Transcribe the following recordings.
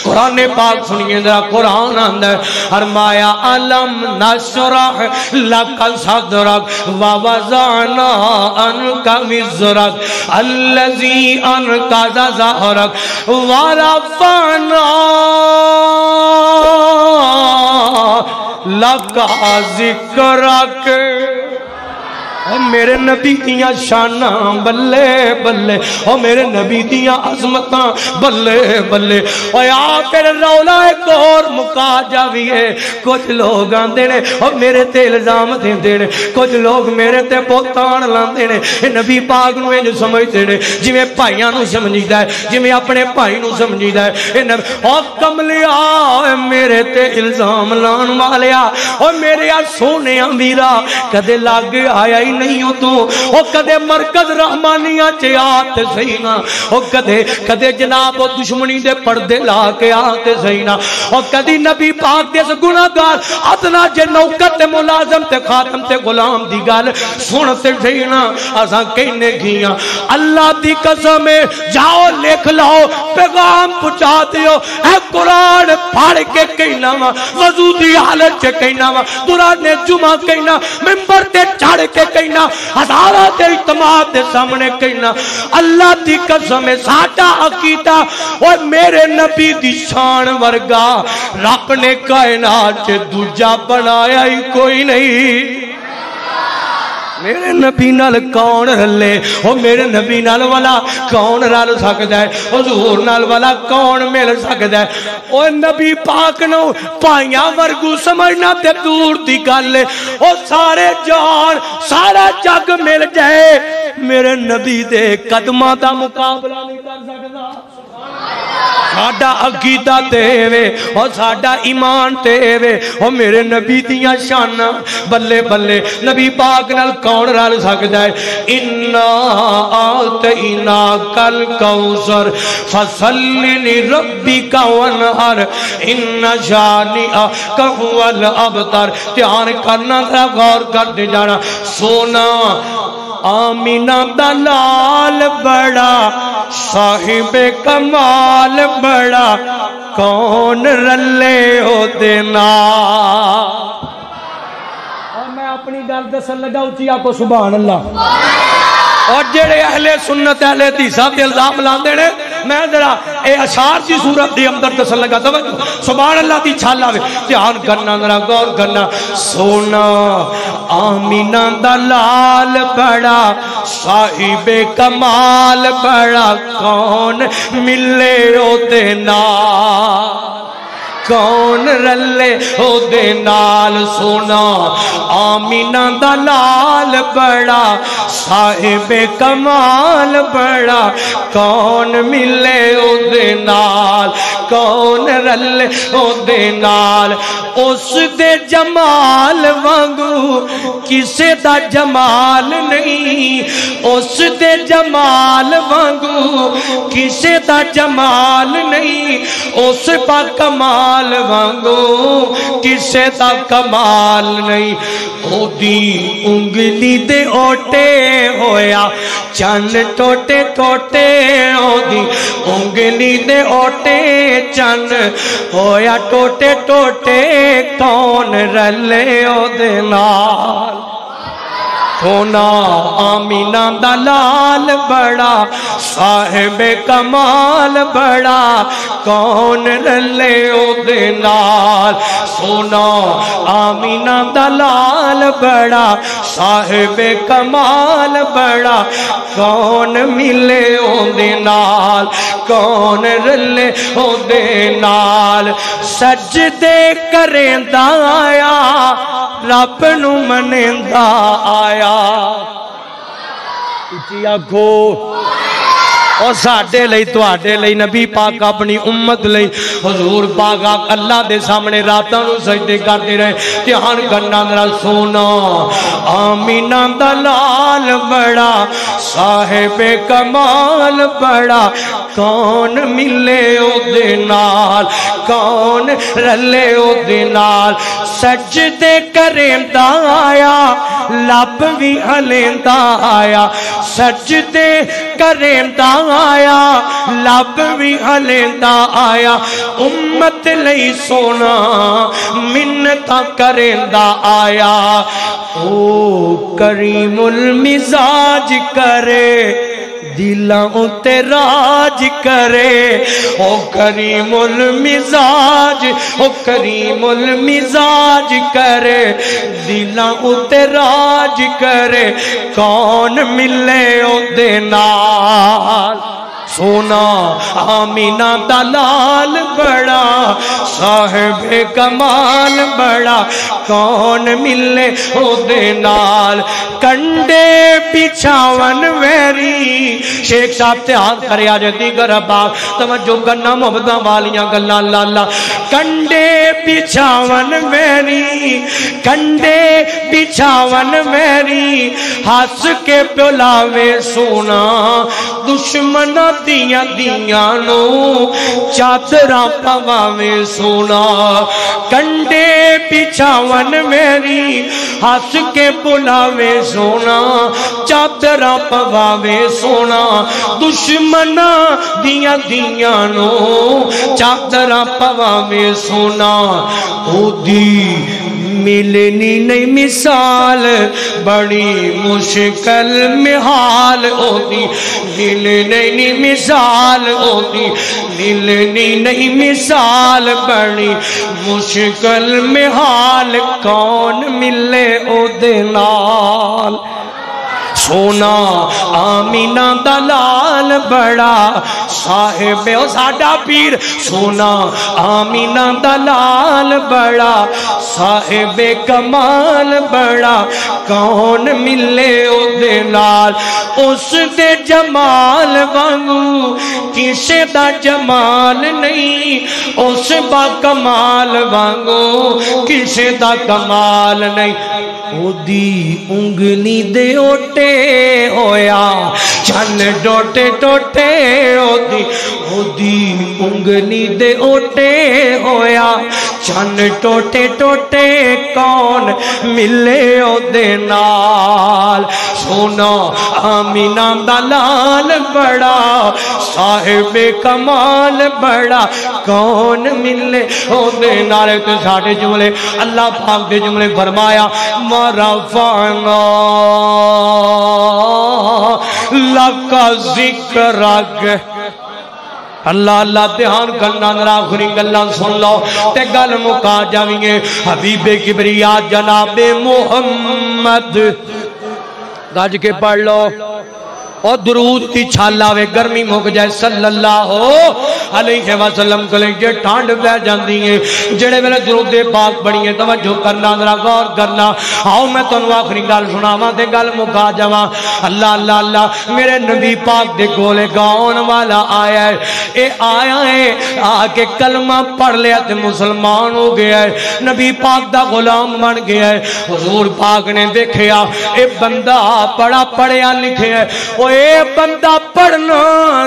قرآن پاک سنیے ذرا قرآن اندر فرمایا علم نشرح لک صدرک ووضعنا عنک وزرک الذی انقض ظہرک ورفعنا لک ذکرک۔ او میرے نبی دیاں شاناں بلے بلے، او میرے نبی دیاں عظمتاں بلے بلے۔ او یا پھر رولا ایک اور مکا جاویے، کچھ لوگ آندے نے او میرے تے الزام دیندے نے، کچھ لوگ میرے تے بہتان لاندے نے، اے نبی پاک نو انج سمجھدے نے جویں بھائیاں نو سمجھیدا ہے، جویں اپنے بھائی نو سمجھیدا ہے۔ اے نبی او کملیا میرے تے الزام لان والیا، او میرے سونےاں ویرا کدے لگ آیا ہی نہیں ہو تو، او کدے مرکز رحمانیہ چے آتے سینا، او کدے جناب او دشمنی دے پردے لا کے آتے سینا، او کدی نبی پاک دے گناہگار ادنا جے نوکر تے ملازم تے خاتم تے غلام دی گل سنتے سینا۔ اساں کہنے گیاں اللہ دی قسم ہے جاؤ لکھ لاؤ پیغام پہنچا دیو، اے قرآن پڑھ کے کہنا وا، وضو دی حالت چ کہنا وا، دوران جمعہ کہنا، منبر تے چڑھ کے کہنا، ہزارات اجتماع دے سامنے کہنا۔ اللہ دی قسم ہے ساڈا عقیدہ اور میرے نبی دی شان ورگا رب نے کائنات چ دوجا بنایا ہی کوئی نہیں۔ میرے نبی نال کون رلے، او میرے نبی نال والا کون رل سکدا ہے، حضور نال والا کون مل سکدا ہے۔ او نبی پاک نو پائیاں ورگو سمجھنا تے دور دی گل ہے، او سارے جان سارا جگ مل جائے میرے نبی دے قدماں دا مقابلہ نہیں کر سکدا۔ ساڈا عقیدہ تے وے اور ساڈا ایمان تے وے، اور میرے نبی دیاں شاناں بلے بلے۔ نبی پاک نال کون رل سکدا ہے؟ انا اعطیناک الکوثر فصل لربک وانحر ان شانئک هو الابتر۔ دھیان کرنا ذرا غور کرتے جانا۔ سونا آمینہ دا لال بڑا صاحب کمال بڑا کون رلے ہو دینا۔ اور میں اپنی گل دسن لگا اچھی آکو سبحان اللہ۔ اور جڑے اہل سنت اہل حدیث تے الزام لاندے نے، میں ذرا اے اشعار دی صورت دی اندر دسن لگا، توجہ سبحان اللہ دی چھال آوے، دھیان کرنا ذرا غور کرنا۔ سونا آمینہ دا لال بڑا صاحب کمال بڑا کون ملے او دے نال، کون رلے او دے نال۔ سونا آمینہ دا لال بڑا صاحب کمال بڑا کون ملے او دے نال، کون رلے او دے نال۔ اس دے جمال وانگو کسے دا جمال نہیں، اس دے جمال وانگو کسے دا جمال نہیں، اس پا کمال وانگو کسے دا کمال نہیں۔ او دی انگلی دے اوٹے ہویا چن ٹوٹے ٹوٹے، او دی انگلی دے اوٹے چن ہویا ٹوٹے ٹوٹے کون رلے او دے نال۔ سونا آمینہ دا لال بڑا صاحب کمال بڑا کون رلے او دے نال۔ سونا آمینہ دا لال بڑا صاحب کمال بڑا کون ملے او دے نال، کون رلے او دے نال۔ سجدے کریندا آیا رب نو منیندا آیا۔ اچھی آکھو اور ساڑھے لئی تو آڑھے لئی نبی پاک اپنی امت لئی حضور پاک اللہ دے سامنے راتاں نو سجدے کرتے رہے۔ دھیان کرنا ذرا سونا آمینہ دا لال بڑا صاحب کمال بڑا کون ملے او دے نال، کون رلے او دے نال۔ سجدے کریندا آیا لب بھی ہلیندا آیا سجدے کریندا آیا لب بھی ہلیندا آیا امت لئی سونا منتاں کریندا آیا او کریم المزاج کرے دلاں اُتے راج کرے او کریم المزاج او کریم المزاج کرے دلاں اُتے راج کرے کون ملے او دے نال سونا آمینہ دلال بڑا صاحب کمال بڑا کون ملے او دے نال کنڈے بچھاون ویری شیخ صاحب تیار کرے آج دیگر باغ توجہ کرنا محبتاں والیاں گلاں لالا کنڈے بچھاون ویری کنڈے بچھاون ویری ہس کے پلاوے سونا دشمن دیاں دیاں نو چادراں پواویں سونا کنڈے بچھاون میری ہس کے بلاویں سونا چادراں پواویں سونا دشمن دیاں دیاں نو چادراں پواویں سونا او دی ملنی نہیں مثال بڑی مشکل محال ہوتی ملنی نہیں مثال ہوتی ملنی نہیں مثال بڑی مشکل محال کون ملے او دے نال سونا آمینہ دلال بڑا صاحب او ساڈا پیر سونا آمینہ دلال بڑا صاحب کمال بڑا کون ملے او دے نال اس دے جمال وانگو کسے دا جمال نہیں اس با کمال وانگو کسے دا کمال نہیں او دی انگلی دے اوٹے ہویا چن ڈوٹے ٹوٹے او دی انگلی دے اوٹے ہویا چن ٹوٹے ٹوٹے کون ملے او دے نال سونا آمینہ دلال بڑا صاحب کمال بڑا کون ملے او دے نال تو ساڑھے جملے اللہ پاک دے جملے فرمایا مرفعنا لکا ذکرک اللہ اللہ دھیان کرنا ذرا آخری گلاں سن لو تے گل مکا جاویں حبیب کبریا جناب محمد گج کے پڑھ لو اور درود کی چھال آوے گرمی مک جائے صلی اللہ علیہ وسلم کو لیں جے ٹھانڈ پہ جاندی ہیں جڑے میرے درود پاک بڑی ہیں توجہ کرنا ذرا غور کرنا آؤ میں تنو آخری گل سناواں تے گل مکا جاواں اللہ اللہ اللہ میرے نبی پاک دے گولے گاؤن والا آیا ہے اے آیا ہے آ کے کلمہ پڑھ لیا تے مسلمان ہو گیا ہے نبی پاک دا غلام بن گیا ہے حضور پاک نے دیکھیا اے بندہ پڑھا پڑھیا لکھے ہے اے بندہ پڑھنا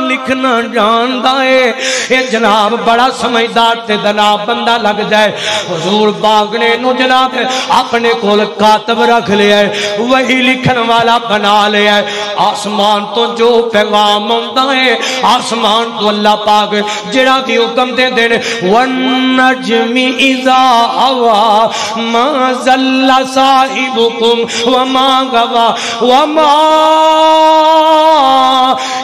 لکھنا جاندا ہے اے جناب بڑا سمجھدار تے دنا بندہ لگ جائے حضور پاک نے نو جناب اپنے کول کاتب رکھ لیا ہے وہی لکھن والا بنا لیا ہے آسمان تو جو پیغام ہوندا ہے آسمان تو اللہ پاک جڑا بھی حکم دے دے والنجم اذا هوى ما ضل صاحبكم وما غوى وما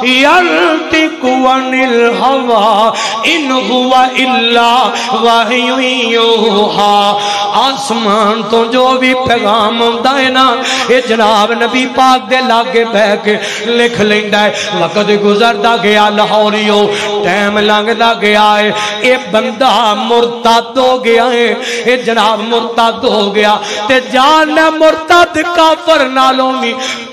ينطق عن الهوى ان هو الا وحی یوحى آسمان تو جو بھی پیغام ہوندا ہے نا اے جناب نبی پاک دے لاگے بیٹھ کے لکھ لیندا ہے وقت گزردا گیا لاہوریو ٹائم لنگدا گیا ہے اے بندہ مرتد ہو گیا ہے اے جناب مرتد ہو گیا تے جان مرتد کافر نالوں بھی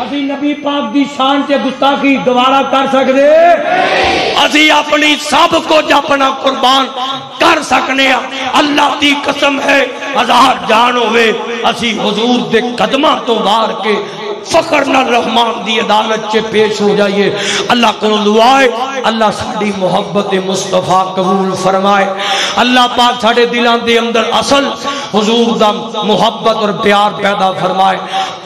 اسی نبی پاک دی شان تے گستاخی گوارا کر سکدے اسی اپنی سب کچھ اپنا قربان کر سکنے اللہ دی قسم ہے ہزار جان ہوئے اسی حضور دے قدماں تو وار کے فخر نہ رحمان دی عدالت چے پیش ہو جائیے اللہ کو دعائے اللہ ساڑی محبت مصطفیٰ قبول فرمائے اللہ پاک ساڑے دلان دے اندر اصل حضور دا محبت اور پیار پیدا فرمائے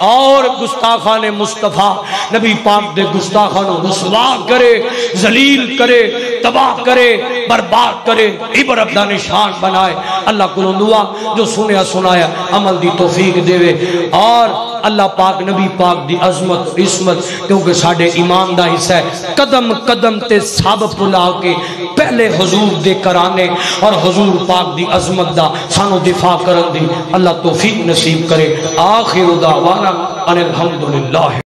اور گستاخان مصطفیٰ نبی پاک دے گستاخان رسوا کرے ذلیل کرے تباہ کرے برباد کرے عبرت دا نشان بنائے اللہ کو دعا جو سنیا سنایا عمل دی توفیق دے اور اللہ پاک نبی پاک دی عظمت عصمت کیونکہ ساڑے ایمان دا حصہ ہے قدم قدم تے ثابت بلا کے پہلے حضور دے کرانے اور حضور پاک دی عظمت دا سانو دفاع کرن دی اللہ توفیق نصیب کرے آخر دعوانا ان الحمدللہ